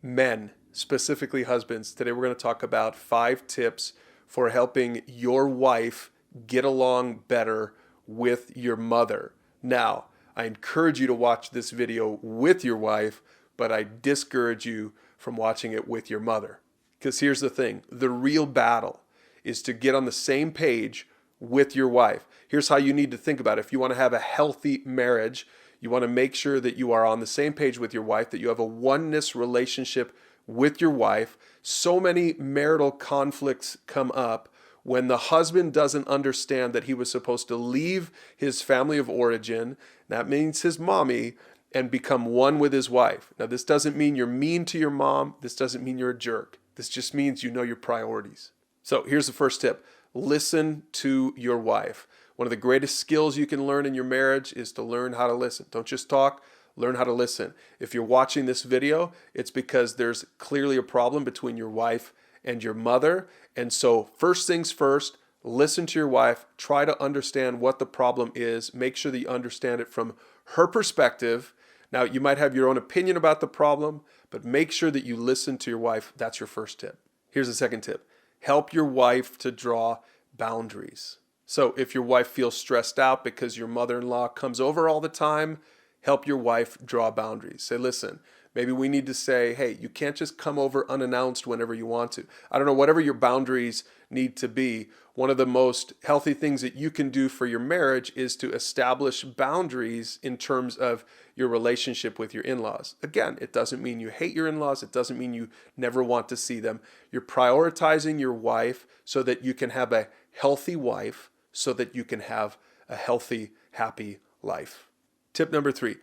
Men, specifically husbands, today we're going to talk about 5 tips for helping your wife get along better with your mother. Now, I encourage you to watch this video with your wife, but I discourage you from watching it with your mother. Because here's the thing, the real battle is to get on the same page with your wife. Here's how you need to think about it. If you want to have a healthy marriage, you want to make sure that you are on the same page with your wife, that you have a oneness relationship with your wife. So many marital conflicts come up when the husband doesn't understand that he was supposed to leave his family of origin, that means his mommy, and become one with his wife. Now, this doesn't mean you're mean to your mom. This doesn't mean you're a jerk. This just means you know your priorities. So here's the first tip. Listen to your wife. One of the greatest skills you can learn in your marriage is to learn how to listen. Don't just talk, learn how to listen. If you're watching this video, it's because there's clearly a problem between your wife and your mother. And so first things first, listen to your wife, try to understand what the problem is, make sure that you understand it from her perspective. Now, you might have your own opinion about the problem, but make sure that you listen to your wife. That's your first tip. Here's the second tip. Help your wife to draw boundaries. So if your wife feels stressed out because your mother-in-law comes over all the time, help your wife draw boundaries. Say, listen, maybe we need to say, hey, you can't just come over unannounced whenever you want to. I don't know, whatever your boundaries need to be. One of the most healthy things that you can do for your marriage is to establish boundaries in terms of your relationship with your in-laws. Again, it doesn't mean you hate your in-laws. It doesn't mean you never want to see them. You're prioritizing your wife so that you can have a healthy wife, so that you can have a healthy, happy life. Tip number 3,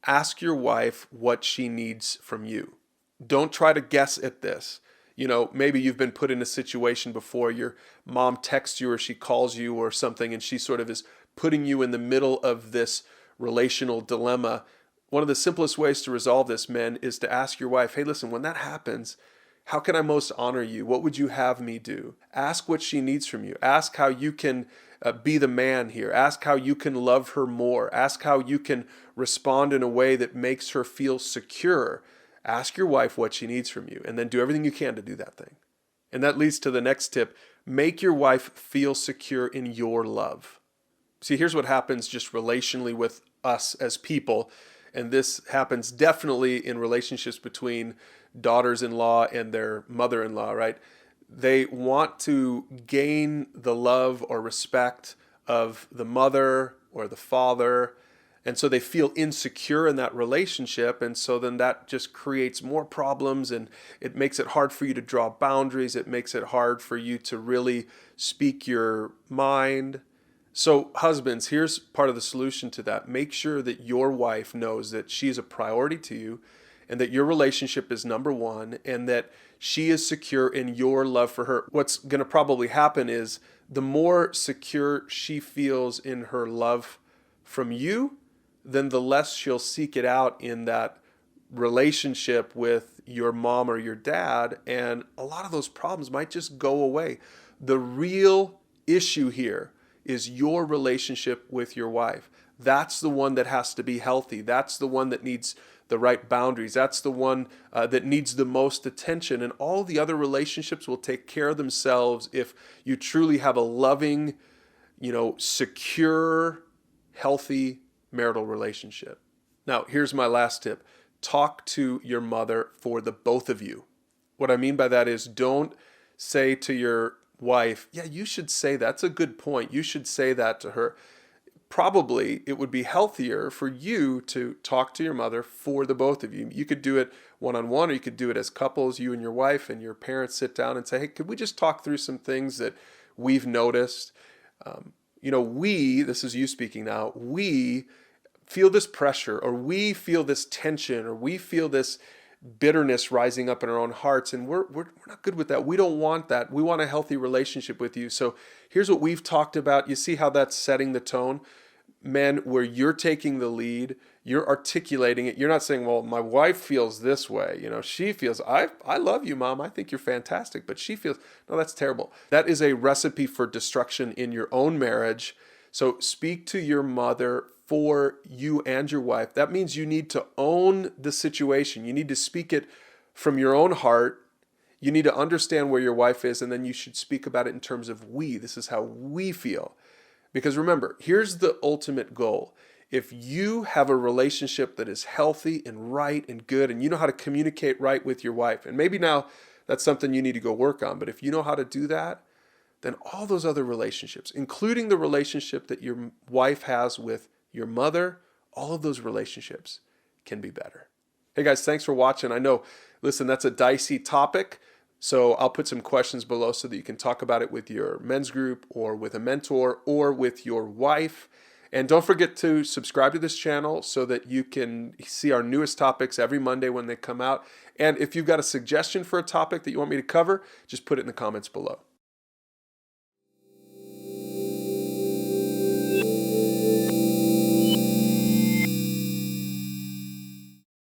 ask your wife what she needs from you. Don't try to guess at this. You know, maybe you've been put in a situation before, your mom texts you or she calls you or something, and she sort of is putting you in the middle of this relational dilemma. One of the simplest ways to resolve this, men, is to ask your wife, hey, listen, when that happens, how can I most honor you? What would you have me do? Ask what she needs from you. Ask how you can be the man here. Ask how you can love her more. Ask how you can respond in a way that makes her feel secure. Ask your wife what she needs from you, and then do everything you can to do that thing. And that leads to the next tip. Make your wife feel secure in your love. See, here's what happens just relationally with us as people, and this happens definitely in relationships between daughters-in-law and their mother-in-law, right? They want to gain the love or respect of the mother or the father, and so they feel insecure in that relationship, and so then that just creates more problems, and it makes it hard for you to draw boundaries. It makes it hard for you to really speak your mind. So husbands, here's part of the solution to that. Make sure that your wife knows that she's a priority to you and that your relationship is number one and that she is secure in your love for her. What's going to probably happen is the more secure she feels in her love from you, then the less she'll seek it out in that relationship with your mom or your dad, and a lot of those problems might just go away. The real issue here is your relationship with your wife. That's the one that has to be healthy. That's the one that needs the right boundaries. That's the one that needs the most attention. And all the other relationships will take care of themselves if you truly have a loving, secure, healthy marital relationship. Now, here's my last tip. Talk to your mother for the both of you. What I mean by that is don't say to your wife, yeah, you should say that's a good point. You should say that to her. Probably it would be healthier for you to talk to your mother for the both of you. You could do it one-on-one, or you could do it as couples, you and your wife and your parents sit down and say, hey, could we just talk through some things that we've noticed? This is you speaking now, we feel this pressure, or we feel this tension, or we feel this bitterness rising up in our own hearts, and we're not good with that. We don't want that. We want a healthy relationship with you. So here's what we've talked about. You see how that's setting the tone? Men, where you're taking the lead, you're articulating it. You're not saying, well, my wife feels this way. She feels, I love you, Mom. I think you're fantastic. But she feels, no, that's terrible. That is a recipe for destruction in your own marriage. So speak to your mother for you and your wife. That means you need to own the situation. You need to speak it from your own heart. You need to understand where your wife is, and then you should speak about it in terms of we. This is how we feel. Because remember, here's the ultimate goal. If you have a relationship that is healthy and right and good, and you know how to communicate right with your wife, and maybe now that's something you need to go work on, but if you know how to do that, then all those other relationships, including the relationship that your wife has with your mother, all of those relationships can be better. Hey guys, thanks for watching. I know, listen, that's a dicey topic, so I'll put some questions below so that you can talk about it with your men's group or with a mentor or with your wife. And don't forget to subscribe to this channel so that you can see our newest topics every Monday when they come out. And if you've got a suggestion for a topic that you want me to cover, just put it in the comments below.